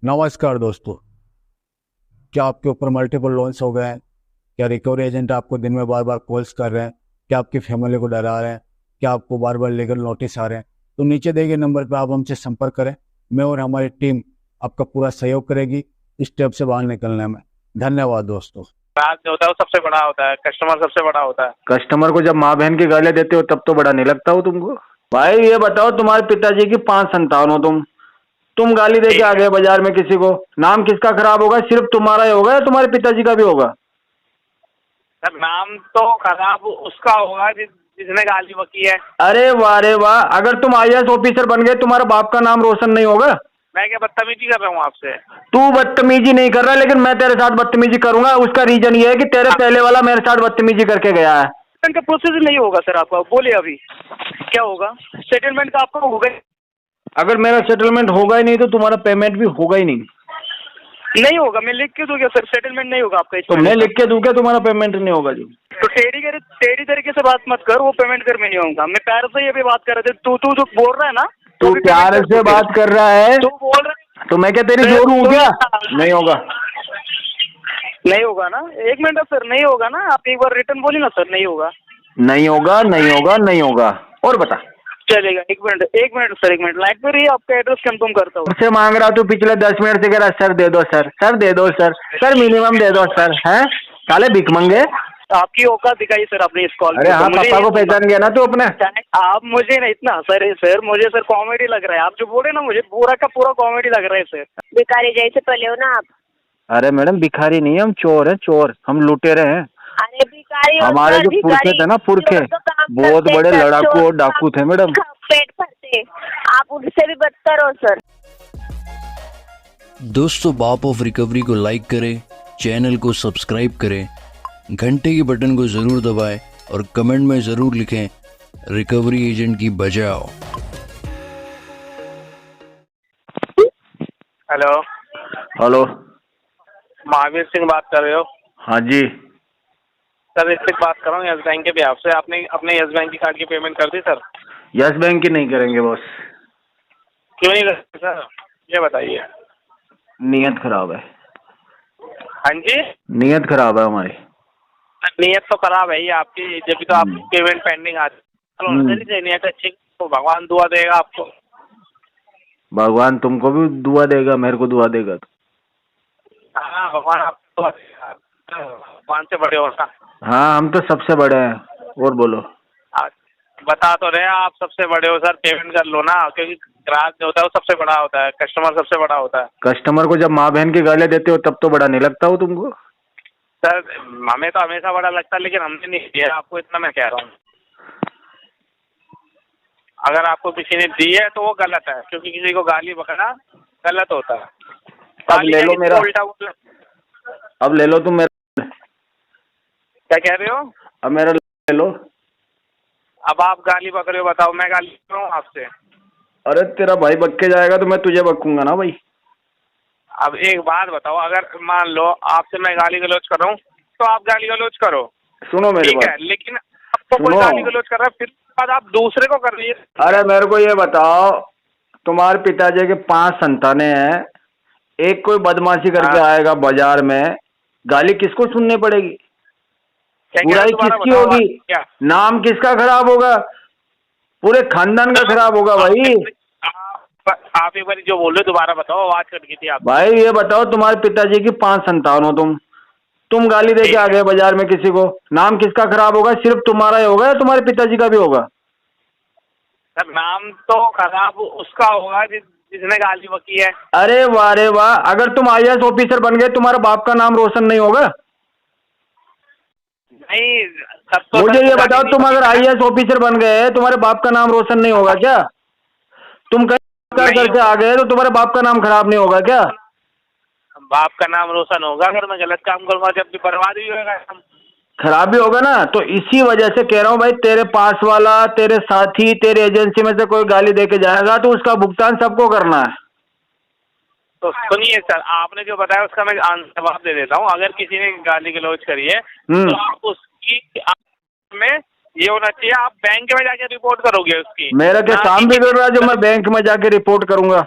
नमस्कार दोस्तों, क्या आपके ऊपर मल्टीपल लोन्स हो गए हैं? क्या रिकवरी एजेंट आपको दिन में बार बार कॉल्स कर रहे हैं? क्या आपकी फैमिली को डरा रहे हैं? क्या आपको बार बार लीगल नोटिस आ रहे हैं? तो नीचे दिए गए नंबर पर आप हमसे संपर्क करें। मैं और हमारी टीम आपका पूरा सहयोग करेगी इस स्टेप से बाहर निकलने में। धन्यवाद दोस्तों। राज जो होता है वो सबसे बड़ा होता है, कस्टमर सबसे बड़ा होता है। कस्टमर को जब माँ बहन की गालियां देते हो तब तो बड़ा नहीं लगता हो तुमको। भाई ये बताओ, तुम्हारे पिताजी की 5 संतान हो तुम गाली दे के आ गए बाजार में किसी को। नाम किसका खराब होगा? सिर्फ तुम्हारा ही होगा या तुम्हारे पिताजी का भी होगा? सर नाम तो खराब उसका होगा जिसने गाली बकी है। अरे वाह रे वाह, अगर तुम आईएएस ऑफिसर बन गए तुम्हारा बाप का नाम रोशन नहीं होगा? मैं क्या बदतमीजी कर रहा हूँ आपसे? तू बदतमीजी नहीं कर रहा, लेकिन मैं तेरे साथ बदतमीजी करूंगा। उसका रीजन ये है कि तेरे पहले वाला मेरे साथ बदतमीजी करके गया है। का प्रोसेस नहीं होगा सर आपका, बोलिए अभी क्या होगा? सेटलमेंट का आपका होगा? अगर मेरा सेटलमेंट होगा ही नहीं तो तुम्हारा पेमेंट भी होगा ही नहीं। नहीं होगा, मैं लिख के दूंगा सर, सेटलमेंट नहीं होगा आपका। तो मैं लिख के दूंगा, तुम्हारा पेमेंट नहीं होगा जी। तो टेढ़ी तरीके से बात मत कर, वो पेमेंट कर मैं नहीं होगा। मैं प्यार से ये भी बात कर रहे थे, तू जो बोल रहा है ना, तू प्यार से बात कर रहा है तू बोल रहा है तो मैं क्या तेरी जोर हूँ क्या? नहीं होगा, नहीं होगा ना। एक मिनट सर, नहीं होगा ना। आप एक बार रिटर्न बोलिए ना सर, नहीं होगा, नहीं होगा, नहीं होगा, नहीं होगा। और बता। चलेगा। एक मिनट सर, एक मिनट लाइट पे रहिए, आपका एड्रेस कंफर्म करता हूँ। मुझसे मांग रहा तू पिछले 10 मिनट से कह रहा सर दे दो सर, सर दे दो सर, सर मिनिमम दे दो सर। हैं साले भिख मंगे। आपकी औकात दिखाई सर आपने इस कॉल। अरे हाँ, पापा को पहचान गया ना तू अपने। आप मुझे ना इतना सर मुझे सर कॉमेडी लग रहा है। आप जो बोले ना, मुझे पूरा का पूरा कॉमेडी लग रहा है सर। भिखारी जैसे पले हो ना आप। अरे मैडम भिखारी नहीं, हम चोर है, चोर। हम लुटेरे हैं। अरे भिखारी हमारे जो पुरखे थे ना, पुरखे बहुत बड़े लड़ाकू और डाकू थे मैडम। पेट भरते, आप उनसे भी बदतर हो सर। दोस्तों, बाप ऑफ रिकवरी को लाइक करें, चैनल को सब्सक्राइब करें, घंटे के बटन को जरूर दबाएं और कमेंट में जरूर लिखें रिकवरी एजेंट की बजाओ। हेलो हेलो, महावीर सिंह बात कर रहे हो? हाँ जी। सर इससे बात कर रहा हूँ यस बैंक के भी। आपसे आपने अपने यस बैंक की कार्ड की पेमेंट कर दी सर? यस बैंक की नहीं करेंगे बॉस। क्यों नहीं करते सर, ये बताइए। नियत खराब है। हाँ जी, नियत खराब है हमारी। नियत तो खराब है ही आपकी, जब भी तो आपकी पेमेंट पेंडिंग आती है। नियत अच्छी तो भगवान दुआ देगा आपको। भगवान तुमको भी दुआ देगा, मेरे को दुआ देगा तो। हाँ भगवान आपको दुआ देगा, भगवान से बड़े होगा। हाँ हम तो सबसे बड़े हैं। और बोलो। बता तो रहे आप सबसे बड़े हो सर, पेमेंट कर लो ना, क्योंकि ग्राहक जो होता है वो सबसे बड़ा होता है, कस्टमर सबसे बड़ा होता है। कस्टमर को जब माँ बहन की गालियां देते हो तब तो बड़ा नहीं लगता हो तुमको। सर हमें तो हमेशा बड़ा लगता है, लेकिन हमने नहीं दिया आपको, इतना मैं कह रहा हूँ। अगर आपको किसी ने दी है तो वो गलत है, क्योंकि किसी को गाली बकना गलत होता है। अब ले लो मेरा, अब ले लो तुम मेरा। क्या कह रहे हो? अब मेरा ले लो। अब आप गाली बक रहे हो, बताओ मैं गाली बक रहा हूँ आपसे? अरे तेरा भाई बक के जाएगा तो मैं तुझे बकूंगा ना भाई। अब एक बात बताओ, अगर मान लो आपसे मैं गाली गलौज कर रहा हूँ तो आप गाली गलौज करो, सुनो मेरी ठीक बात। है, लेकिन आपको कोई गाली गलौज कर रहा है फिर बाद आप दूसरे को कर रही है। अरे मेरे को ये बताओ, तुम्हारे पिताजी के 5 संतानें हैं, एक कोई बदमाशी करके आएगा बाजार में, गाली किसको सुननी पड़ेगी? बुराई किसकी होगी? नाम किसका खराब होगा? पूरे खानदान का खराब होगा भाई। आप एक बार जो बोल रहे हो दोबारा बताओ, आवाज कट गई थी आप। भाई ये बताओ, तुम्हारे पिताजी की 5 संतान हो तुम गाली दे के आ गए बाजार में किसी को, नाम किसका खराब होगा? सिर्फ तुम्हारा ही होगा या तुम्हारे पिताजी का भी होगा? सर नाम तो खराब उसका होगा जिसने गाली बकी है। अरे वाह रे वाह, अगर तुम आईएएस ऑफिसर बन गए तुम्हारा बाप का नाम रोशन नहीं होगा? नहीं सब तो मुझे ये बताओ, तुम अगर आईएएस ऑफिसर बन गए तुम्हारे बाप का नाम रोशन नहीं होगा क्या? तुम कहीं करके आ गए तो तुम्हारे बाप का नाम खराब नहीं होगा क्या? बाप का नाम रोशन होगा, अगर मैं गलत काम करूंगा जब भी बर्बाद भी होगा, खराब भी होगा ना। तो इसी वजह से कह रहा हूँ भाई, तेरे पास वाला, तेरे साथी, तेरे एजेंसी में से कोई गाली दे के जाएगा तो उसका भुगतान सबको करना है। तो सुनिए सर, आपने जो बताया उसका मैं जवाब दे देता हूँ। अगर किसी ने गाली गलौज करी है तो आप उसकी में ये होना चाहिए, आप बैंक में जाके रिपोर्ट करोगे उसकी। मेरा क्या काम बिगड़ रहा है जो मैं बैंक में जाके रिपोर्ट करूंगा?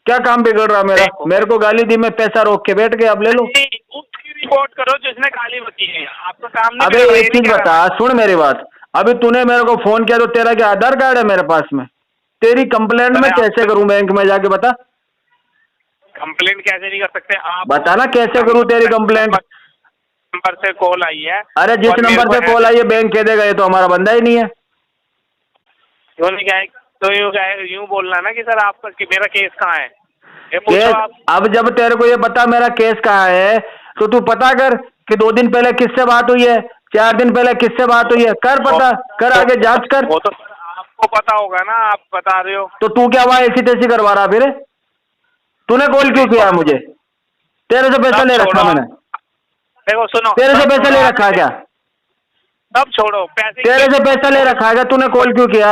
क्या काम बिगड़ रहा मेरा? मेरे को गाली दी, मैं पैसा रोक के बैठ गया, अब ले लो। उसकी रिपोर्ट करो जिसने गाली बकी है, आपका काम नहीं। अबे एक चीज बता, सुन मेरी बात। अभी तूने मेरे को फोन किया तो तेरा क्या आधार कार्ड है मेरे पास में? तेरी कंप्लेंट मैं कैसे करूं बैंक में जाके, बता। कंप्लेंट कैसे नहीं कर सकते आप? बता ना कैसे करूं तेरी कंप्लेंट? नंबर से कॉल आई है। अरे जिस नंबर से कॉल आई है बैंक कह देगा ये तो हमारा बंदा ही नहीं है। क्यों नहीं गए? तो यूं बोलना ना कि सर आपका कि मेरा केस कहाँ है, ये केस पूछो आप। अब जब तेरे को ये बता मेरा केस कहाँ है, तो तू पता कर कि 2 दिन पहले किससे बात हुई है, 4 दिन पहले किससे बात हुई है, कर पता कर, आगे जांच कर। वो तो आपको पता होगा ना, आप बता रहे हो तो तू क्या वहां ऐसी तैसी करवा रहा? फिर तूने कॉल क्यों किया मुझे? तेरे से पैसा ले रखा मैंने? देखो सुनो, तेरे से पैसा ले रखा है क्या? सब छोड़ो, पैसे तेरे से पैसा ले रखा है क्या? तूने कॉल क्यों किया?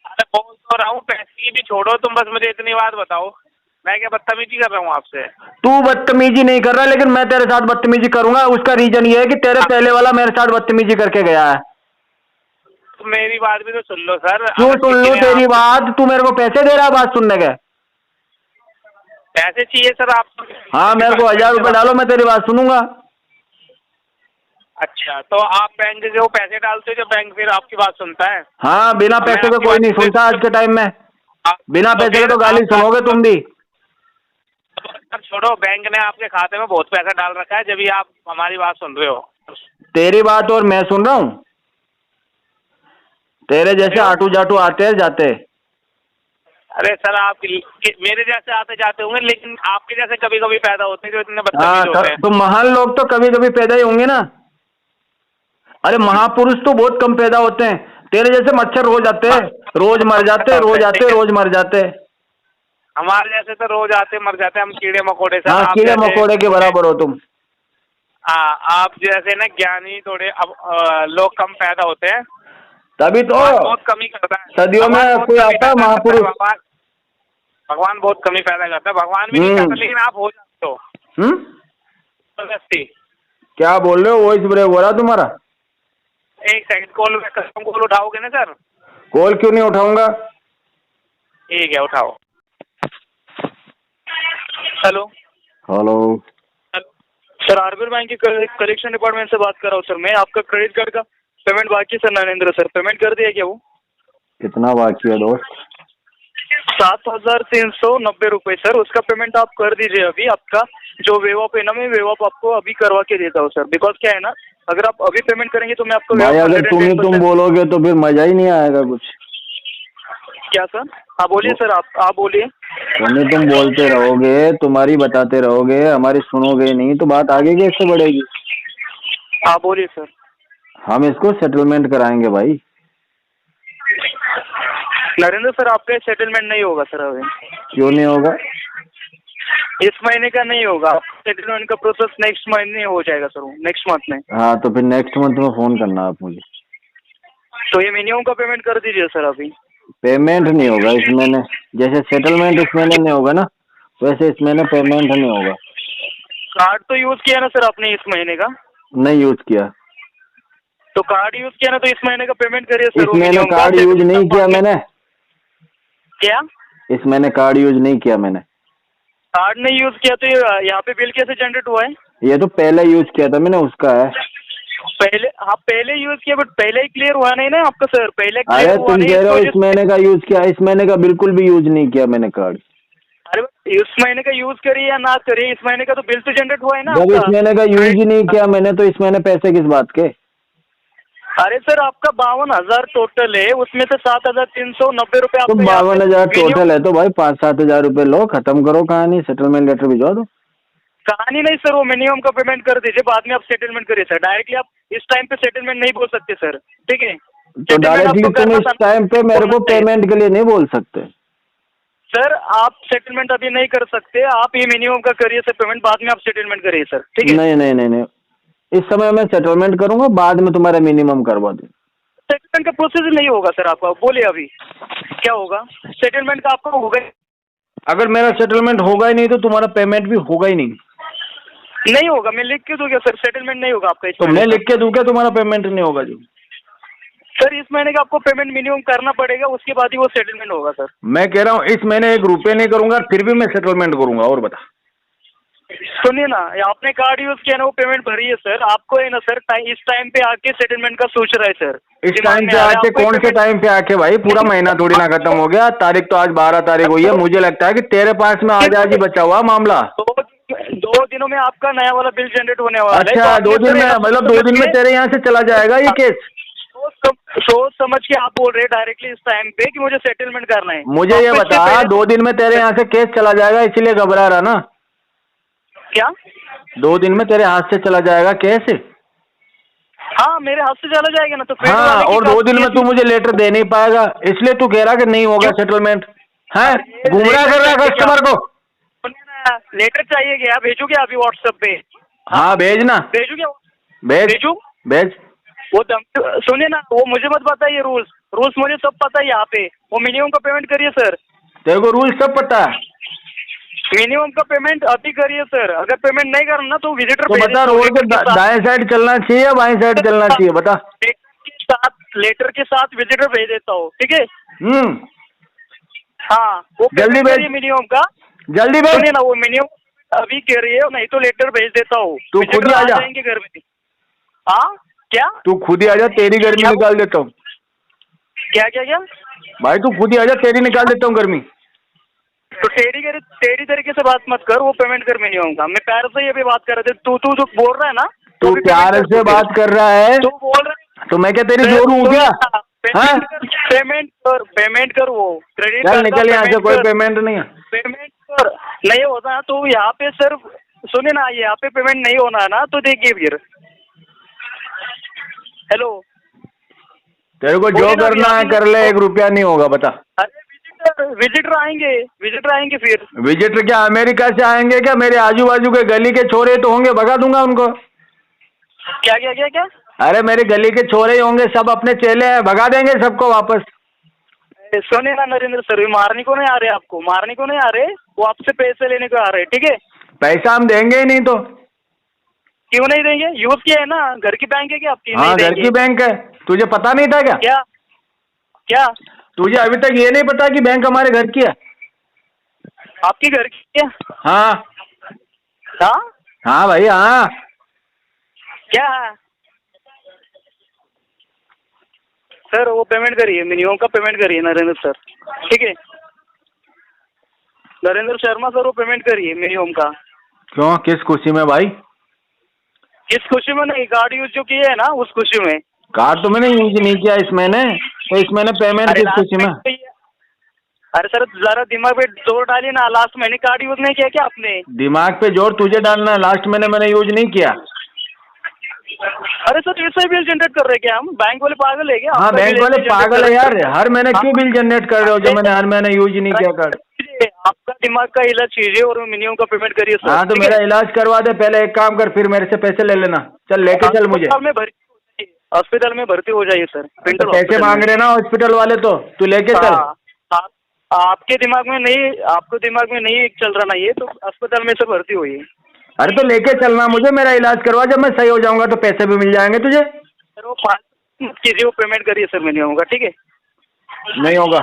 अरे बोल तो रहा हूँ, पैसे की भी छोड़ो, तुम बस मुझे इतनी बात बताओ, मैं क्या बदतमीजी कर रहा हूँ आपसे? तू बदतमीजी नहीं कर रहा, लेकिन मैं तेरे साथ बदतमीजी करूंगा। उसका रीजन ये है कि तेरे पहले वाला मेरे साथ बदतमीजी करके गया है। तो मेरी बात भी तो सुन लो सर। क्यों सुन लो तेरी बात? तू मेरे को पैसे दे रहा है बात सुनने के? पैसे चाहिए सर आपको? हाँ, मेरे को 1000 रुपए डालो, मैं तेरी बात सुनूंगा। अच्छा, तो आप बैंक से वो पैसे डालते हो जो बैंक फिर आपकी बात सुनता है? हाँ, बिना पैसे के कोई नहीं सुनता आज के टाइम में। बिना पैसे के तो गाली सुनोगे तुम भी। छोड़ो, बैंक ने आपके खाते में बहुत पैसा डाल रखा है, जब भी आप हमारी बात सुन रहे हो। तेरी बात और मैं सुन रहा हूँ? तेरे जैसे आटू जाटू आते हैं जाते। अरे सर, आप मेरे जैसे आते जाते होंगे, लेकिन आपके जैसे कभी कभी पैदा होते हैं जो इतने हाँ, बदतमीज होते हैं। तो महान लोग तो कभी कभी पैदा ही होंगे ना। अरे महापुरुष तो बहुत कम पैदा होते हैं। तेरे जैसे मच्छर रोज आते हैं, रोज मर जाते, रोज आते, रोज मर जाते। हमारे जैसे तो रोज आते मर जाते, हम कीड़े मकोड़े से। हाँ, कीड़े मकोड़े के बराबर हो तुम। हाँ, आप जैसे ना ज्ञानी थोड़े अब लोग कम पैदा होते हैं, तभी तो बहुत कमी करता है। सदियों में कोई आता है महापुरुष। भगवान बहुत कमी पैदा करता है, भगवान भी नहीं करता, लेकिन आप हो जाते हो जबरदस्ती। क्या बोल रहे हो? वॉइस ब्रेक हो रहा तुम्हारा। एक सेकंड, कॉल उठाओगे ना सर? कॉल क्यों नहीं उठाऊंगा? ठीक है, उठाओ। Hello hello sir, RBL bank के कलेक्शन डिपार्टमेंट से बात कर रहा हूँ सर। मैं आपका क्रेडिट कार्ड का पेमेंट बाकी सर, नरेंद्र सर। पेमेंट कर दिया क्या वो? कितना बाकी है दोस्त? 7,390 रुपए सर। उसका पेमेंट आप कर दीजिए अभी। आपका जो वेवअप है ना, मैं वेवअप आपको अभी करवा के देता हूँ सर। बिकॉज क्या है ना, अगर आप अभी पेमेंट करेंगे तो मैं आपको भाई अगर तुम बोलोगे तो फिर मजा ही नहीं आएगा कुछ। क्या सर? हाँ बोलिए सर, आप बोलिए। तुम बोलते रहोगे, तुम्हारी बताते रहोगे, हमारी सुनोगे नहीं तो बात आगे कैसे बढ़ेगी? हाँ बोलिए सर। हम इसको सेटलमेंट कराएंगे भाई। नरेंद्र सर, आपका सेटलमेंट नहीं होगा सर अभी। क्यों नहीं होगा? इस महीने का नहीं होगा। सेटलमेंट का प्रोसेस नेक्स्ट महीने हो जाएगा सर, नेक्स्ट मंथ में। हाँ, तो फिर नेक्स्ट मंथ में फोन करना आप मुझे। तो ये मिनिमम का पेमेंट कर दीजिए सर अभी। पेमेंट नहीं होगा इस महीने। जैसे सेटलमेंट इस महीने नहीं होगा ना, वैसे इस महीने पेमेंट नहीं होगा। कार्ड तो यूज किया ना सर आपने इस महीने का? नहीं यूज किया। तो कार्ड यूज किया ना, तो इस महीने का पेमेंट करिए सर। इस महीने कार्ड यूज नहीं किया मैंने। क्या? इस महीने कार्ड यूज नहीं किया मैंने। कार्ड नहीं यूज किया तो यहाँ पे बिल कैसे जनरेट हुआ है? ये तो पहले यूज किया था मैंने, उसका है। पहले? हाँ पहले यूज किया, बट पहले ही क्लियर हुआ नहीं ना आपका सर। पहले अरे तुम कह रहे हो इस महीने का यूज किया, इस महीने का बिल्कुल भी यूज नहीं किया मैंने कार्ड। अरे इस महीने का यूज करिए या ना करिए, इस महीने का तो बिल तो जनरेट हुआ है ना। जब इस महीने का यूज ही नहीं किया मैंने तो इस महीने पैसे किस बात के? अरे सर, आपका 52,000 टोटल है, उसमें से 7,390 रुपए तो 52,000 टोटल है तो भाई 5-7 हजार रुपए लो, खत्म करो कहानी। सेटलमेंट लेटर भिजवा दो। कहानी नहीं सर, वो मिनिमम का पेमेंट कर दीजिए, बाद में आप सेटलमेंट करिए सर। डायरेक्टली आप इस टाइम पे सेटलमेंट नहीं बोल सकते सर, ठीक है? तो डायरेक्टली तुम इस टाइम पे मेरे को पेमेंट के लिए नहीं बोल सकते सर। आप सेटलमेंट अभी नहीं कर सकते, आप ये मिनिमम का करिए सर पेमेंट, बाद में आप सेटलमेंट करिए सर, ठीक है? नहीं नहीं नहीं नहीं, इस समय मैं सेटलमेंट करूंगा, बाद में तुम्हारा मिनिमम करवा दूं। सेटलमेंट का प्रोसेस नहीं होगा सर आपका। बोलिए अभी क्या होगा? सेटलमेंट का आपका होगा? अगर मेरा सेटलमेंट होगा ही नहीं तो तुम्हारा पेमेंट भी होगा ही नहीं होगा। मैं लिख के दूंगा सर, सेटलमेंट नहीं होगा आपका। तो मैं लिख के दूंगा तुम्हारा पेमेंट नहीं होगा जो। सर इस महीने का आपको पेमेंट मिनिमम करना पड़ेगा, उसके बाद ही वो सेटलमेंट होगा सर। मैं कह रहा हूँ इस महीने 1 रुपये नहीं करूंगा, फिर भी मैं सेटलमेंट करूंगा। और बता। सुनिए ना, ये आपने कार्ड यूज किया ना, वो पेमेंट भरी है सर, आपको है ना सर इस टाइम पे आके सेटलमेंट का सोच रहा है सर। इस टाइम पे आके? कौन से टाइम पे आके भाई? पूरा महीना थोड़ी ना खत्म हो गया, तारीख तो आज 12 तारीख हुई है। मुझे लगता है कि तेरे पास में आज ही बचा हुआ मामला। 2 दिनों में आपका नया वाला बिल जनरेट होने वाला है। अच्छा, 2 दिन में, मतलब 2 दिन में तेरे यहाँ से चला जाएगा ये केस? सोच समझ के आप बोल रहे हैं डायरेक्टली इस टाइम पे कि मुझे सेटलमेंट करना है। मुझे ये बता, 2 दिन में तेरे यहाँ से केस चला जाएगा, इसीलिए घबरा रहा ना? क्या 2 दिन में तेरे हाथ से चला जाएगा केस? हाँ, मेरे हाथ से चला जाएगा ना तो फिर हाँ, और 2 दिन में तू मुझे लेटर दे नहीं पाएगा, इसलिए तू कह रहा कि नहीं होगा सेटलमेंट है? गुमराह कर रहा है कस्टमर को। लेटर चाहिए क्या? भेजू क्या अभी व्हाट्सएप पे? हाँ भेजना। भेजू क्या? भेजू भेज। वो सुनिए ना, वो मुझे मत बताइए रूल्स मुझे सब पता है यहाँ पे। वो मिनिमम का पेमेंट करिए सर। तेरे को रूल सब पता है? मिनिमम का पेमेंट अभी करिए सर, अगर पेमेंट नहीं करना ना तो विजिटर तो बता, रोड के दाएं साइड चलना चाहिए या बाएं साइड चलना चाहिए? बता। लेटर के साथ विजिटर भेज देता हूँ, ठीक है? हाँ, वो जल्दी भेज। मिनिमम का जल्दी भेज। सुनिए ना, वो मिनिमम अभी करिए, नहीं तो लेटर भेज देता हूँ। तू खुद ही आ जा। जाएंगे घर में। हाँ क्या? तू खुद ही आ जा, तेरी गर्मी निकाल देता हूँ। क्या क्या क्या भाई तू खुद ही आ जा, तेरी निकाल देता हूँ गर्मी। तो टेढ़ी तरीके से बात मत कर, वो पेमेंट कर मिनिमम का। मैं प्यार से ये भी बात कर रहे थे, तू बोल रहा है ना? तू प्यार से बात कर रहा है? तू बोल रहा है तो मैं क्या तेरी जोर हूँ क्या? पेमेंट कर वो क्रेडिट। चल निकल यहाँ से, कोई पेमेंट नहीं है। पेमेंट कर, नहीं होता तो यहाँ पे सिर्फ सुनिए ना, यहाँ पे पेमेंट नहीं होना है ना तो देखिए फिर। हेलो, तेरे को जो करना है कर ले, 1 रुपया नहीं होगा। बता। अरे विजिटर आएंगे फिर। विजिटर क्या अमेरिका से आएंगे क्या? मेरे आजू बाजू के गली के छोरे तो होंगे, भगा दूंगा उनको। क्या क्या क्या क्या? अरे मेरी गली के छोरे ही होंगे, सब अपने चेले हैं, भगा देंगे सबको वापस। सुनिए ना नरेंद्र सर, मारने को नहीं आ रहे, आपको मारने को नहीं आ रहे, वो आपसे पैसे लेने को आ रहे, ठीक है? पैसा हम देंगे ही नहीं तो। क्यों नहीं देंगे? यूज किया है ना, घर की बैंक है क्या आपकी? हाँ घर की बैंक है, तुझे पता नहीं था क्या? क्या क्या तुझे अभी तक ये नहीं पता कि बैंक हमारे घर की है? आपकी घर की है? हाँ हाँ हाँ भाई हाँ। क्या है सर? वो पेमेंट करिए, मिनिमम का पेमेंट करिए नरेंद्र सर, ठीक है? नरेंद्र शर्मा सर, वो पेमेंट करिए मिनिमम का। क्यों, किस खुशी में भाई? किस खुशी में? नहीं, कार्ड यूज जो किए है ना उस खुशी में। कार्ड तो मैंने यूज नहीं किया इस महीने, तो इस महीने पेमेंट किस खुशी में? अरे सर जरा दिमाग पे जोर डालिए ना, लास्ट महीने कार्ड यूज नहीं किया क्या आपने? दिमाग पे जोर तुझे डालना है, लास्ट महीने मैंने यूज नहीं किया। अरे सर ऐसा बिल जनरेट कर रहे क्या हम? बैंक वाले पागल है क्या? हाँ बैंक वाले पागल है यार, हर महीने क्यों बिल जनरेट कर रहे हो जो मैंने हर महीने यूज ही नहीं किया कार्ड? आपका दिमाग का इलाज कीजिए और मिनिमम का पेमेंट करिए सर। हाँ तो मेरा इलाज करवा दे, पहले एक काम कर, फिर मेरे से पैसे ले लेना। चल लेके चल मुझे। हॉस्पिटल में भर्ती हो जाइए सर। तो पैसे मांग रहे ना हॉस्पिटल वाले, तो तू लेके चल। आपके दिमाग में नहीं, आपको दिमाग में नहीं चल रहा ना ये, तो अस्पताल में से भर्ती हुई। अरे तो लेके चलना मुझे, मेरा इलाज करवा, जब मैं सही हो जाऊंगा तो पैसे भी मिल जाएंगे तुझे। सर वो मत कीजिए, वो पेमेंट करिए सर, मिनिमम होगा, ठीक है? नहीं होगा।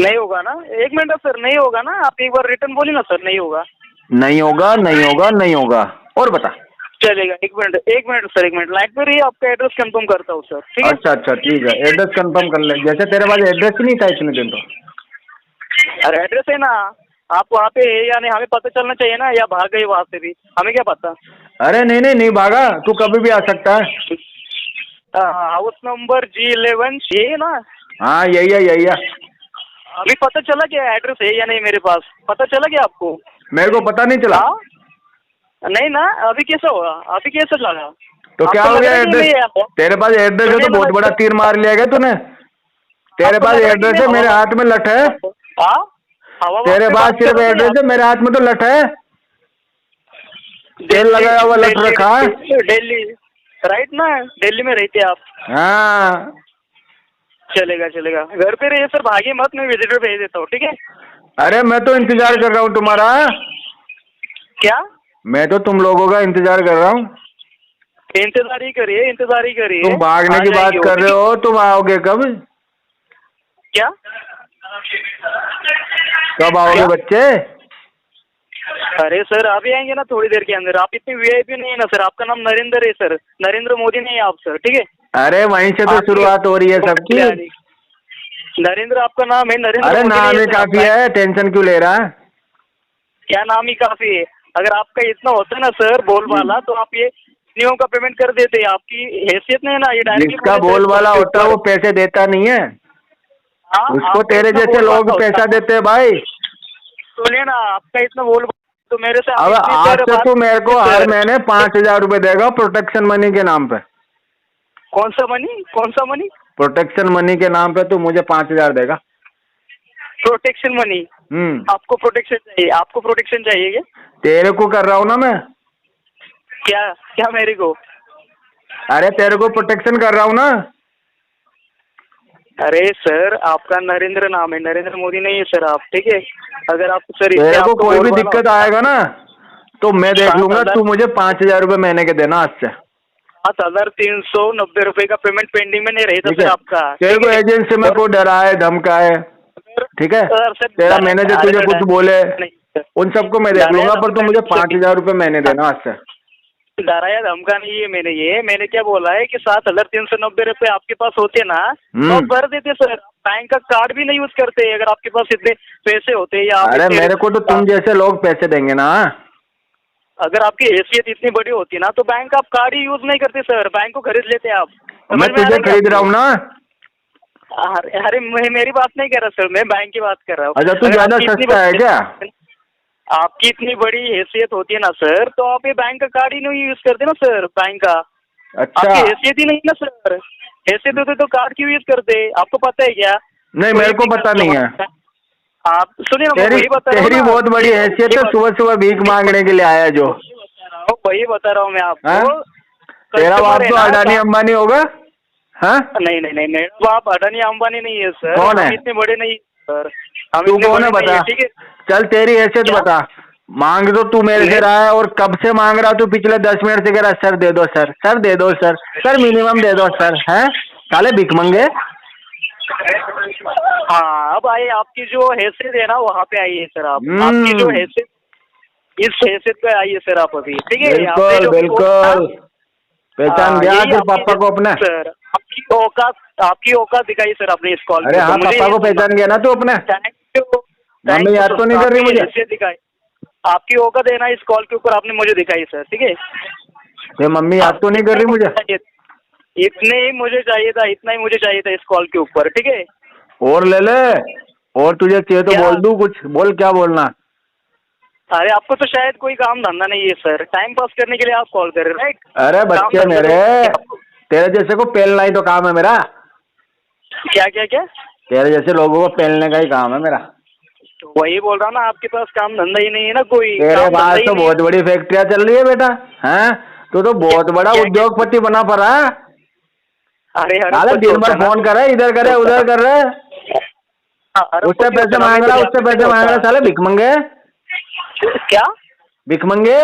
नहीं होगा ना? 1 मिनट सर, नहीं होगा ना? आप एक बार रिटर्न बोलिए ना सर, नहीं होगा। नहीं होगा नहीं होगा नहीं होगा। और बता। चलेगा, 1 मिनट सर, 1 मिनट लाइट पे रहिए, आपका एड्रेस कंफर्म करता हूँ सर, ठीक है? अच्छा ठीक है, एड्रेस कंफर्म कर ले। जैसे तेरे पास एड्रेस ही नहीं था इतने दिन तो। अरे एड्रेस है ना, आप वहाँ पे है या नहीं हमें पता चलना चाहिए ना, या भाग गए वहाँ से भी, हमें क्या पता? अरे नहीं भागा, तू कभी भी आ सकता है। हाउस नंबर G11 ये है ना? हाँ यही है। अभी पता चला क्या एड्रेस है या नहीं मेरे पास? पता चला क्या आपको? मेरे को पता नहीं चला। नहीं ना, अभी कैसा हुआ? अभी कैसा लगा? तो क्या हो गया एड्रेस? तेरे पास एड्रेस है तो बहुत बड़ा तीर मार लिया गया तूने। तेरे पास एड्रेस है, मेरे हाथ में लठ है। तेरे पास सिर्फ एड्रेस है, मेरे हाथ में तो लठ है, तेल लगाया हुआ लठ रखा है। दिल्ली राइट ना, दिल्ली में रहते आप? हाँ चलेगा, घर पे रहिए सर, भागिए मत, मैं विजिटर भेज देता हूँ, ठीक है? अरे मैं तो इंतजार कर रहा हूँ तुम्हारा। क्या? मैं तो तुम लोगों का इंतजार कर रहा हूँ। इंतजार ही करिए, इंतजार ही करिए। तुम भागने आ की बात जाएगी कर वो। रहे हो, तुम आओगे कब? क्या कब आओगे क्या? बच्चे? अरे सर अभी आएंगे ना थोड़ी देर के अंदर। आप इतने वीआईपी नहीं है ना सर। आपका नाम नरेंद्र है सर, नरेंद्र मोदी नहीं है आप सर, ठीक है? अरे वहीं से तो आपकी- शुरुआत हो रही है सबकी। नरेंद्र आपका नाम है, नरेंद्र अरे मोदी नाम नहीं ही सर, काफी आप- है, टेंशन क्यों ले रहा है? क्या नाम ही काफी है? अगर आपका इतना होता है ना सर बोलबाला, तो आप ये नियम का पेमेंट कर देते। आपकी हैसियत नहीं है ना, ये डायरेक्टली जिसका बोलबाला होता है वो पैसे देता नहीं है, उसको तेरे जैसे लोग पैसा देते हैं भाई। सुनिए ना, आपका इतना बोल तो मेरे से अब आप इतनी आज देर से बात- तू मेरे को हर सर, महीने 5,000 रुपए देगा प्रोटेक्शन मनी के नाम पे। कौन सा मनी, कौन सा मनी? प्रोटेक्शन मनी के नाम पे तू मुझे 5,000 देगा। Protection money? आपको प्रोटेक्शन चाहिए? आपको प्रोटेक्शन चाहिए क्या? तेरे को कर रहा हूँ ना मैं। क्या क्या मेरे को? अरे तेरे को प्रोटेक्शन कर रहा हूँ ना। अरे सर आपका नरेंद्र नाम है, नरेंद्र मोदी नहीं है सर आप, ठीक है? अगर आप सर तेरे को कोई भी दिक्कत आएगा ना तो मैं देख लूंगा। तू मुझे 5,000 रुपए महीने के देना आज से। 7,390 रुपए का पेमेंट पेंडिंग में नहीं रहेगा ठीक सर है? आपका। तेरे को एजेंसी में कोई डराए धमकाए, ठीक है, तेरा मैनेजर तुझे कुछ बोले, उन सबको मैं देख लूंगा, पर तू मुझे 5,000 रुपए महीने देना आज से। डराया धमका नहीं है मैंने। ये मैंने क्या बोला है कि 7,390 रुपए आपके पास होते ना तो आप भर देते सर। बैंक का कार्ड भी नहीं यूज करते अगर आपके पास इतने पैसे होते। या अरे मेरे को तो तुम जैसे लोग पैसे देंगे ना। अगर आपकी हैसियत इतनी बड़ी होती ना तो बैंक आप कार्ड ही यूज नहीं करते सर, बैंक को खरीद लेते आप। मैं तुझे खरीद रहा हूँ ना। अरे मेरी बात नहीं कर रहा सर, मैं बैंक की बात कर रहा हूँ। अच्छा तू ज्यादा सस्ता है क्या? आपकी इतनी बड़ी हैसियत होती है ना सर तो आप ये बैंक का कार्ड ही नहीं यूज करते ना सर, बैंक का। अच्छा आपकी हैसियत ही नहीं ना सर। हैसियत होते तो कार्ड क्यों यूज करते? आपको पता है क्या? नहीं मेरे को पता नहीं है। आप सुनिए ना, तेरी वही बता रहा हूँ तेरी ना। बहुत बड़ी हैसियत है, सुबह सुबह भीख मांगने के लिए आया जो। वही बता रहा हूँ मैं आपको। तेरा बाप तो कस्टमर है ना, अडानी अंबानी होगा? हाँ नहीं नहीं नहीं, मेरे बाप अडानी अंबानी नहीं है सर। कौन है? हम इतने बड़े नहीं सर। हम तू इतने कौन बड़े है नहीं बता? है, ठीक है? चल तेरी हैसियत क्या? बता। मांग तो तू मेरे से रहा है और कब से मांग रहा तू? पिछले 10 मिनट से कह रहा सर दे दो सर, सर दे दो सर, सर मिनिमम दे दो सर। हैं साले भिख मंगे। हाँ अब आइए, आपकी जो हैसियत है ना वहाँ पे आइए सर आप। आपकी जो हैसियत, इस हैसियत पे आइए सर आप अभी, ठीक है? आपने बिल्कुल जो बिल्कुल पहचान गया यही फिर आपकी पापा को अपने। सर आपकी औकात दिखाई सर अपने इस कॉल अरे हाँ पापा को पहचान गया ना तू अपने। मम्मी याद तो नहीं कर रही मुझे? हैसियत दिखाई, आपकी औकात है ना इस कॉल के ऊपर आपने मुझे दिखाई सर, ठीक है? ये मम्मी याद तो नहीं कर रही मुझे? इतने ही मुझे चाहिए था, इतना ही मुझे चाहिए था इस कॉल के ऊपर, ठीक है? और ले ले, और तुझे चाहिए तो क्या? बोल दूं कुछ, बोल क्या बोलना? अरे आपको तो शायद कोई काम धंधा नहीं है सर, टाइम पास करने के लिए आप कॉल कर रहे हैं, राइट? अरे बच्चे मेरे, तेरे जैसे को पेलना ही तो काम है मेरा। क्या क्या क्या? तेरे जैसे लोगों को पेलने का ही काम है मेरा। वही बोल रहा हूँ ना, आपके पास काम धंधा ही नहीं है ना कोई। तेरे काम धंधा पास ही तो नहीं बहुत बड़ी फैक्ट्रियाँ चल रही है बेटा। हैं तू तो बहुत बड़ा क्या- उद्योगपति बना पड़ा है। अरे साले दिन भर फोन कर रहे, इधर करे उधर कर रहे, उससे पैसे मांग रहा, उससे पैसे मांग रहा, साले भिख मंगे। क्या भिख मंगे?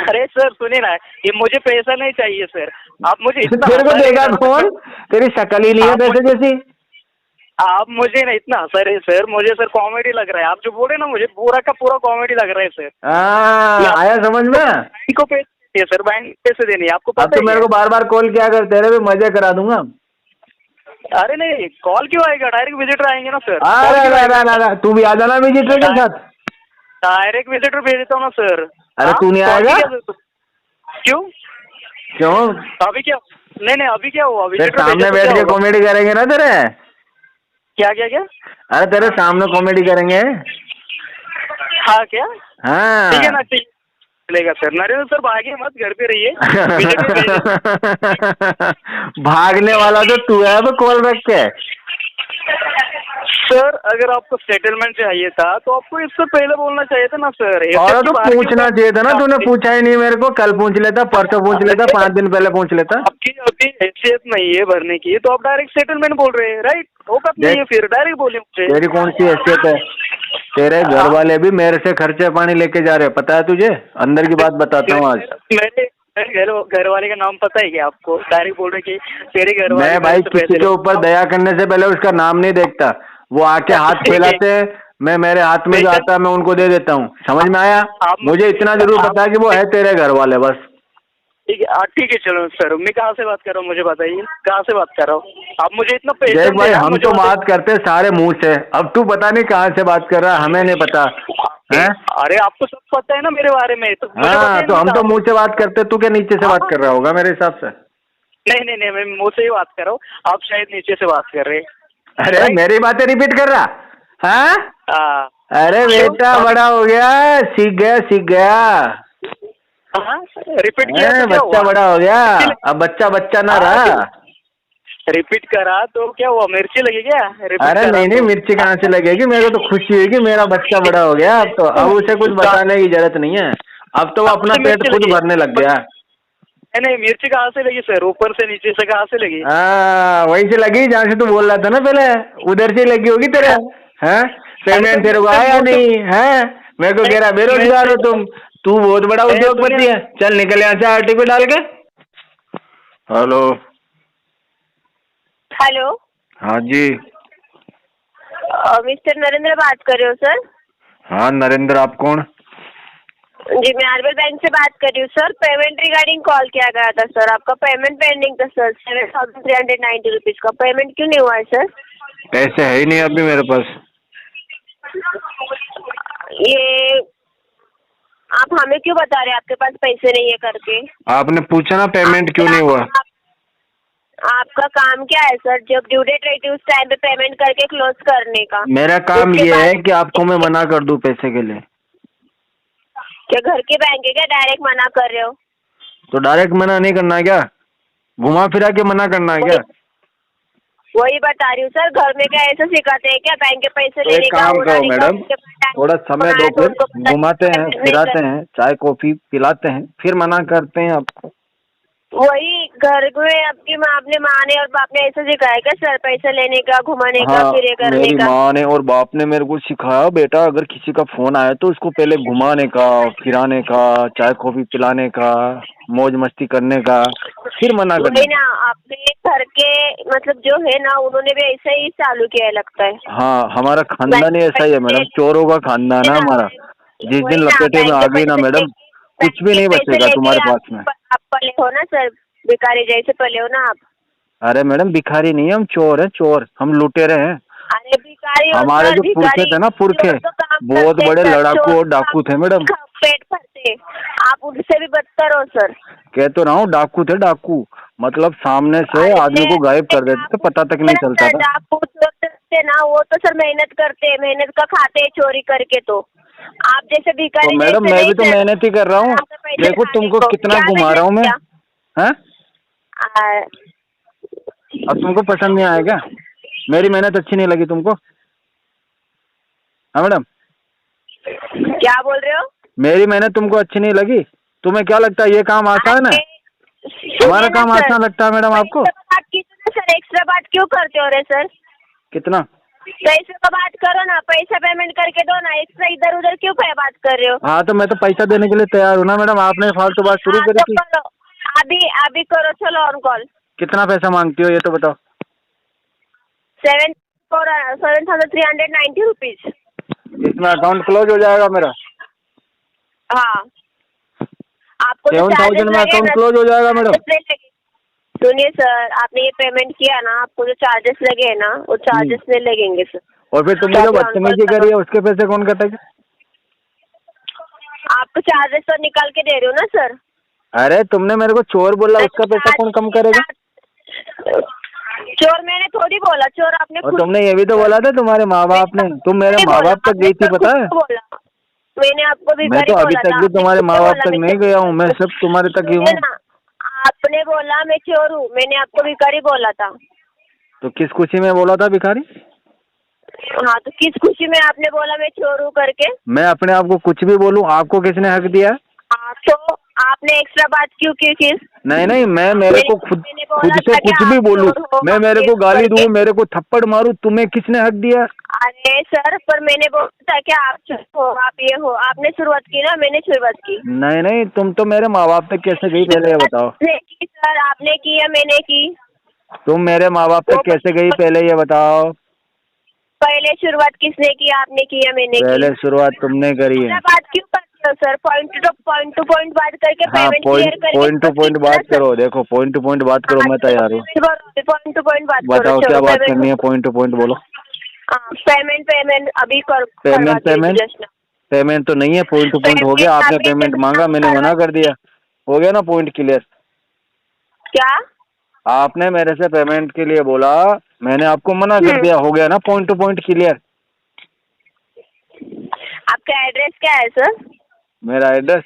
अरे सर सुनिए ना, ये मुझे पैसा नहीं चाहिए सर। आप मुझे इतना तेरे को हंसा रहे देगा हैं ना, कौन? तेरी शक्ल ही नहीं है आप पैसे जैसी। आप मुझे ना इतना हंसा रहे सर, मुझे सर कॉमेडी लग रहा है। आप जो बोले ना मुझे पूरा का पूरा कॉमेडी लग रहा है सर। आया समझ में? बैंक को पैसे देने सर, बैंक पैसे देने, आपको अब पता तो है मेरे को क्या? बार बार कॉल किया कर, तेरे भी मजे करा दूंगा। अरे नहीं, कॉल क्यों आएगा? डायरेक्ट विजिटर आएंगे ना सर। अरे तू भी आ जाना विजिटर के साथ। डायरेक्ट विजिटर भेज देता हूँ ना सर। अरे तू नहीं आएगा? क्यों क्यों? अभी क्या? नहीं अभी क्या हुआ? तेरे विजिटर सामने बैठ के कॉमेडी करेंगे ना तेरे। क्या क्या क्या? अरे तेरे सामने कॉमेडी करेंगे। हाँ क्या? हाँ ठीक है ना, ठीक चलेगा सर। नरेंद्र सर भागे मत, घर पे रहिए। विजिटर भेज देता भागने वाला तो तू है अब कॉल रख के। सर अगर आपको सेटलमेंट चाहिए था तो आपको इससे पहले बोलना चाहिए था ना सर। और तो पूछना चाहिए था ना, तूने पूछा ही नहीं मेरे को। कल पूछ लेता, परसों पूछ लेता, 5 दिन पहले पूछ लेता। आपकी अभी हैसियत नहीं है भरने की, तो आप डायरेक्ट सेटलमेंट बोल रहे हैं, राइट? औकात नहीं है फिर डायरेक्ट बोले मुझे। तेरी कौन सी हैसियत है? तेरे घर वाले भी मेरे से खर्चे पानी लेके जा रहे हैं, पता है तुझे? अंदर की बात बताता हूँ आज। घर वाले का नाम पता है क्या आपको? डायरेक्ट बोल रहे कि तेरे घर वाले मैं भाई किसी के ऊपर दया करने से पहले उसका नाम नहीं देखता। वो आके हाथ फैलाते हैं, मैं मेरे हाथ में जो आता है मैं उनको दे देता हूँ। समझ में आया? मुझे इतना जरूर पता है कि वो है तेरे घर वाले, बस। ठीक है चलो सर, मैं कहाँ से बात कर रहा हूँ मुझे बताइए, कहाँ से बात कर रहा हूँ? आप मुझे इतना देख भाई, हम तो बात करते सारे मुंह से, अब तू पता नहीं कहाँ से बात कर रहा है, हमें नहीं पता है। अरे आपको सब पता है ना मेरे बारे में, तो हाँ, तो हम तो मुंह से बात करते, तू क्या नीचे से बात कर रहा होगा मेरे हिसाब से? नहीं, मैं मुंह से ही बात कर रहा हूँ, आप शायद नीचे से बात कर रहे हैं। अरे मेरी बातें रिपीट कर रहा? हाँ, अरे बेटा बड़ा हो गया, सीख गया। रिपीट किया तो बच्चा बड़ा हो गया, अब बच्चा ना रहा। रिपीट करा तो क्या हुआ, मिर्ची लगी क्या? अरे नहीं, मिर्ची कहाँ से लगेगी? मेरे को तो खुशी हुई कि मेरा बच्चा बड़ा हो गया। अब उसे कुछ बताने की जरूरत नहीं है, अब तो वो अपना पेट खुद भरने लग गया। नहीं, मिर्ची कहाँ से लगी सर? ऊपर से नीचे से कहाँ से लगी? वहीं से लगी जहाँ से तू बोल रहा था ना पहले, उधर से लगी होगी तेरे। पेमेंट तेरे को आया नहीं है? मेरे को कह रहा बेरोजगार हो तुम, तू बहुत बड़ा उद्योगपति है, चल निकल यहाँ से आरटी पे डाल के। हेलो। हाँ जी। मिस्टर नरेंद्र बात कर रहे हो सर? हाँ नरेंद्र, आप कौन? जी, मैं आरबीएल बैंक से बात कर रही हूँ सर। पेमेंट रिगार्डिंग कॉल किया गया था सर, आपका पेमेंट पेंडिंग था सर, 7,390 रुपीज का। पेमेंट क्यों नहीं हुआ है सर? पैसे है ही नहीं अभी मेरे पास। ये आप हमें क्यों बता रहे हैं आपके पास पैसे नहीं है करके? आपने पूछा ना पेमेंट क्यों नहीं हुआ? आपका काम क्या है सर? जब ड्यू डेट रहती है उस टाइम पे पेमेंट करके क्लोज करने का। मेरा काम ये है कि आपको मैं मना कर दूं पैसे के लिए। क्या घर के बैंक है क्या, डायरेक्ट मना कर रहे हो? तो डायरेक्ट मना नहीं करना क्या, घुमा फिरा के मना करना क्या? वही बता रही हूँ सर, घर में क्या ऐसा सिखाते हैं क्या बैंक के पैसे तो लेने का? काम करो मैडम, थोड़ा समय दो, फिर घुमाते हैं फिराते हैं, चाय कॉफी पिलाते हैं, फिर मना करते हैं आपको। वही घर में आपकी अपने माँ ने और बाप ने ऐसा सिखाया क्या सर, पैसे लेने का, घुमाने का, फिरे करने मेरी का? माँ ने और बाप ने मेरे को सिखाया, बेटा अगर किसी का फोन आया तो उसको पहले घुमाने का, फिराने का, चाय कॉफी पिलाने का, मौज मस्ती करने का, फिर मना करना। वही ना, आपके घर के मतलब जो है ना, उन्होंने भी ऐसा ही चालू किया है लगता है। हाँ, हमारा खानदान ही ऐसा ही है मैडम, चोरों का खानदान है हमारा। जिस दिन लपेटे में आ गई ना मैडम, कुछ भी नहीं बचेगा तुम्हारे पास में। आप पले हो ना सर, भिखारी जैसे पले हो ना आप। अरे मैडम भिखारी नहीं है हम, चोर है चोर, हम लुटेरे हैं। अरे भिखारी हमारे जो पुरखे थे ना, पुरखे बहुत बड़े लड़ाकू और डाकू थे मैडम। पेट भरते, आप उनसे भी बदतर हो सर। कह तो रहा हूँ, डाकू थे डाकू, मतलब सामने से आदमी को गायब कर देते थे, पता तक नहीं चलता था। डाकू थे ना, वो तो सर मेहनत करते हैं, मेहनत का खाते हैं चोरी करके। तो आप जैसे भिखारी तो मैडम मैं भी तो मेहनत ही कर रहा हूँ, देखो तुमको कितना घुमा रहा हूँ मैं। हैं? अब तुमको पसंद नहीं आएगा? मेरी मेहनत अच्छी नहीं लगी तुमको? हाँ मैडम, क्या बोल रहे हो? मेरी मेहनत तुमको अच्छी नहीं लगी? तुम्हें क्या लगता है ये काम आसान है? हमारा काम आसान लगता है मैडम आपको? सर एक्स्ट्रा बात क्यों करते हो रे सर? कितना पैसे का बात करो ना, पैसा पेमेंट करके दो ना, एक्स्ट्रा इधर उधर क्यों बात कर रहे हो? हाँ तो मैं तो पैसा देने के लिए तैयार हूँ ना मैडम, आपने फालतू बात शुरू करी थी। अभी करो, चलो ऑन कॉल। कितना पैसा मांगती हो ये तो बताओ? 7,390 रुपीज। इसमें अकाउंट क्लोज हो जाएगा मेरा? हाँ, आपको 7,000 में अकाउंट क्लोज हो जाएगा मैडम? सुनिए सर, आपने ये पेमेंट किया ना, आपको जो चार्जेस लगे हैं ना, वो चार्जेस नहीं लगेंगे सर। और फिर तुमने जो बदतमीजी करी है उसके पैसे कौन कटेगा? आपको चार्जेस तो निकाल के दे रहे हो ना सर। अरे तुमने मेरे को चोर बोला, उसका पैसा कौन कम करेगा? चोर मैंने थोड़ी बोला, चोर आपने। और तुमने ये भी तो बोला था तुम्हारे माँ बाप ने, तुम मेरे माँ बाप तक गई थी पता है? मैंने आपको मैं तो अभी तक भी तुम्हारे माँ बाप तक नहीं गया हूँ, मैं सब तुम्हारे तक ही हूँ। आपने बोला मैं चोर हूँ, मैंने आपको भिखारी बोला था। तो किस खुशी में बोला था भिखारी? हाँ, तो किस खुशी में आपने बोला मैं चोर हूँ करके? मैं अपने आप को कुछ भी बोलूँ, आपको किसने हक दिया? तो आपने एक्स्ट्रा बात क्यों की फिर? नहीं, मैं मेरे को खुद से कुछ भी बोलूँ, मैं मेरे को गाली दूँ, मेरे को थप्पड़ मारूँ, तुम्हें किसने हक दिया? अरे सर, पर मैंने बोला था कि आप हो, आप ये हो, आपने शुरुआत की ना, मैंने शुरुआत की। नहीं नहीं, तुम तो मेरे माँ बाप तक कैसे गई पहले ये बताओ। आपने की सर, आपने की या मैंने की? तुम मेरे माँ बाप तक कैसे गई पहले ये बताओ। पहले शुरुआत किसने की, आपने की या मैंने की? पहले शुरुआत तुमने करी है। बात क्यों करते हो सर? पॉइंट टू पॉइंट बात करके हाँ, पेमेंट क्लियर करके पॉइंट टू पॉइंट बात करो। देखो पॉइंट टू पॉइंट बात करो, मैं तैयार हूँ। पॉइंट टू पॉइंट बात करो। बताओ क्या बात करनी है, पॉइंट टू पॉइंट बोलो। पेमेंट अभी पेमेंट तो नहीं है, पॉइंट टू पॉइंट हो गया। आपने पेमेंट मांगा, मैंने मना कर दिया, हो गया ना पॉइंट क्लियर। क्या आपने मेरे से पेमेंट के लिए बोला, मैंने आपको मना कर दिया, हो गया ना पॉइंट टू पॉइंट क्लियर। आपका एड्रेस क्या है सर? मेरा एड्रेस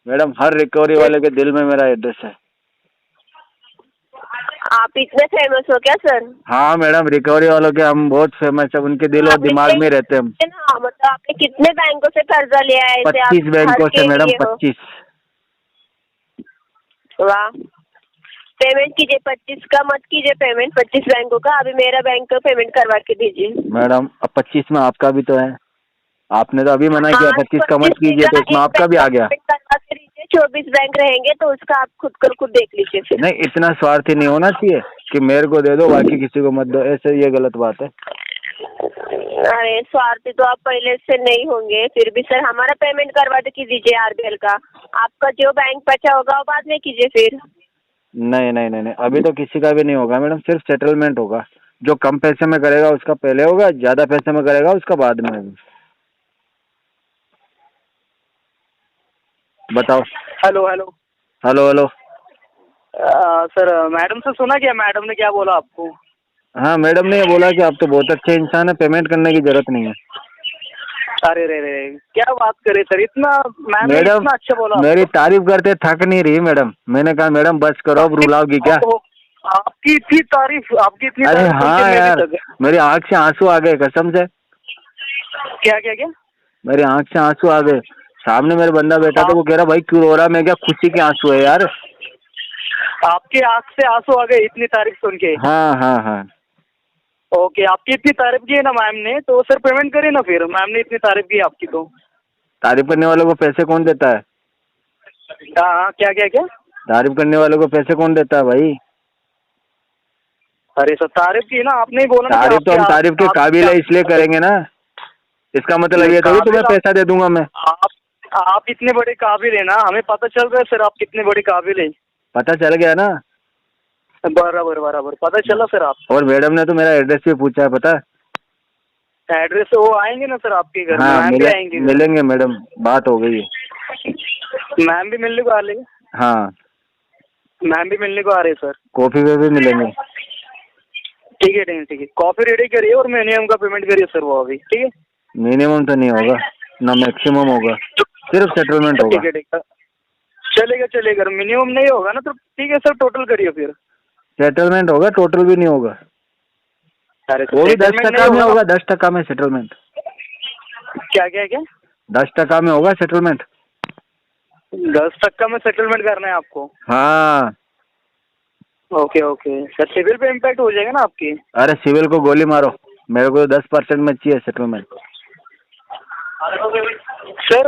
मैडम, हर रिकवरी वाले के दिल में मेरा एड्रेस है। आप इतने फेमस हो क्या सर? हाँ मैडम, रिकवरी वालों के हम बहुत फेमस है, उनके दिल और दिमाग में रहते हैं हम। मतलब आपने कितने बैंकों से कर्जा लिया है? 25 बैंकों से मैडम, 25। वाह, पेमेंट कीजिए। 25 का मत कीजिए पेमेंट, 25 बैंकों का। अभी मेरा बैंक का पेमेंट करवा के दीजिए। मैडम अब 25 में आपका भी तो है, आपने तो अभी मना किया 25 का मत कीजिए, तो इसमें आपका भी आ गया। 24 बैंक रहेंगे तो उसका आप खुद देख लीजिए फिर। नहीं, इतना स्वार्थी नहीं होना चाहिए कि मेरे को दे दो बाकी किसी को मत दो, ऐसे ये गलत बात है। अरे स्वार्थी तो आप पहले से नहीं होंगे, फिर भी सर हमारा पेमेंट करवा के दीजिए आरबीएल का। आपका जो बैंक बचा होगा वो बाद में कीजिए फिर। नहीं नहीं नहीं नहीं, अभी तो किसी का भी नहीं होगा मैडम, सिर्फ सेटलमेंट होगा। जो कम पैसे में करेगा उसका पहले होगा, ज्यादा पैसे में करेगा उसका बाद में होगा। बताओ। Hello hello hello hello. Sir, madam से सुना क्या? मैडम ने क्या बोला आपको? हाँ, मैडम ने ये बोला कि आप तो बहुत अच्छे इंसान है, पेमेंट करने की जरूरत नहीं है। अरे रे रे, क्या बात करे सर, इतना मैम ने मैडम इतना अच्छा बोला मेरी आपको? तारीफ करते थक नहीं रही मैडम। मैंने कहा मैडम बस करो, अब रुलाओगी क्या? आपकी इतनी तारीफ अरे सुन के हाँ मैं भी यार, थक गया। मेरी आंख से आंसू आ गए कसम से। क्या क्या क्या? मेरी आंख से आंसू आ गए। सामने मेरा बंदा बैठा था, वो कह रहा भाई क्यों रो रहा? मैं क्या, खुशी के आंसू है यार। आपकी आंख से आंसू आ गए इतनी तारीफ सुन के? हाँ हाँ हाँ। ओके, आपकी इतनी तारीफ की है ना मैम ने, तो सर पेमेंट करिए ना फिर। मैम ने इतनी तारीफ की आपकी तो। तारीफ करने वालों को पैसे कौन देता है? हाँ, क्या क्या क्या? तारीफ करने वालों को पैसे कौन देता है भाई? अरे सर, तारीफ की ना आपने ही बोला ना कि तारीफ तो हम तारीफ के काबिल है इसलिए करेंगे ना, इसका मतलब ये थोड़ी तुम्हें पैसा दे दूंगा मैं। आप इतने बड़े काबिल है ना, हमें पता चल रहा है सर आप कितने बड़े काबिल है। पता चल गया ना? बराबर बराबर पता चला सर आप। और मैडम ने तो मेरा एड्रेस भी पूछा है, पता है? एड्रेस वो आएंगे ना सर आपके घर? हाँ, मैम भी आएंगे? मिलेंगे मैडम, बात हो गई है। मैम भी मिलने को आ रही है? हाँ, मैम भी मिलने को आ रहे हैं सर। कॉफी पे भी मिलेंगे। ठीक है ठीक है, कॉफी रेडी करिए और मिनिमम का पेमेंट करिए सर वो अभी। ठीक है, मिनिमम तो नहीं होगा ना, मैक्सिमम होगा, सिर्फ सेटलमेंट होगा। ठीक है, चलेगा। मिनिमम नहीं होगा ना तो ठीक है सर, टोटल करिए फिर। सेटलमेंट होगा, टोटल भी नहीं होगा। अरे वो भी 10% में होगा, 10% में सेटलमेंट। क्या क्या क्या? 10% में होगा सेटलमेंट। 10% में सेटलमेंट करना है आपको? हाँ। ओके सर, सिविल पे इम्पैक्ट हो जाएगा ना आपकी? अरे सिविल को गोली मारो, मेरे को 10% में चाहिए सेटलमेंट। सर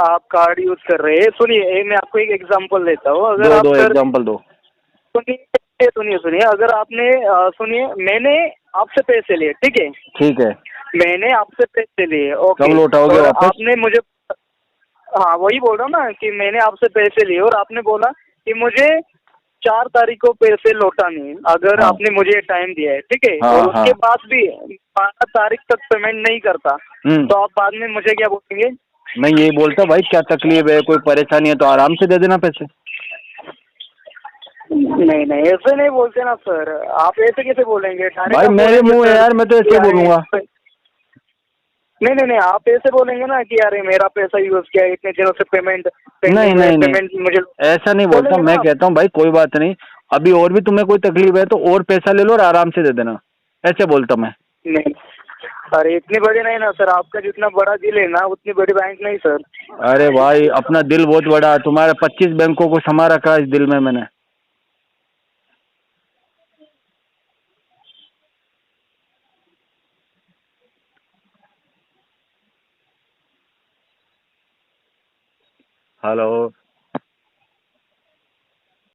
आप कार्ड यूज कर रहे हैं। सुनिए, मैं आपको एक एग्जांपल देता हूँ। अगर आप दो एग्जांपल दो। सुनिए, अगर आपने सुनिए, मैंने आपसे पैसे लिए, ठीक है? ठीक है। मैंने आपसे पैसे लिए, ओके। कब लौटाओगे वापस? आपने मुझे, हाँ वही बोल रहा हूँ ना कि मैंने आपसे पैसे लिए और आपने बोला कि मुझे 4 तारीख को पैसे लौटाने। अगर आपने मुझे टाइम दिया है, ठीक है, और उसके बाद भी 12 तारीख तक पेमेंट नहीं करता, तो आप बाद में मुझे क्या बोलेंगे? मैं यही बोलता भाई क्या तकलीफ है, कोई परेशानी है तो आराम से दे देना पैसे। नहीं, ऐसे नहीं बोलते ना सर। आप ऐसे कैसे बोलेंगे? भाई मेरे मुंह है यार, मैं तो ऐसे बोलूंगा। नहीं, आप ऐसे बोलेंगे ना कि यार मेरा पैसा यूज किया, इतने दिनों से पेमेंट नहीं मुझे ऐसा नहीं बोलता। मैं कहता हूँ भाई कोई बात नहीं, अभी और भी तुम्हें कोई तकलीफ है तो और पैसा ले लो और आराम से दे देना, ऐसे बोलता मैं। नहीं, अरे इतनी बड़ी नहीं ना सर, आपका जितना बड़ा दिल है ना उतनी बड़ी बैंक नहीं सर। अरे भाई अपना दिल बहुत बड़ा है, तुम्हारे 25 बैंकों को समा रखा है इस दिल में मैंने। हेलो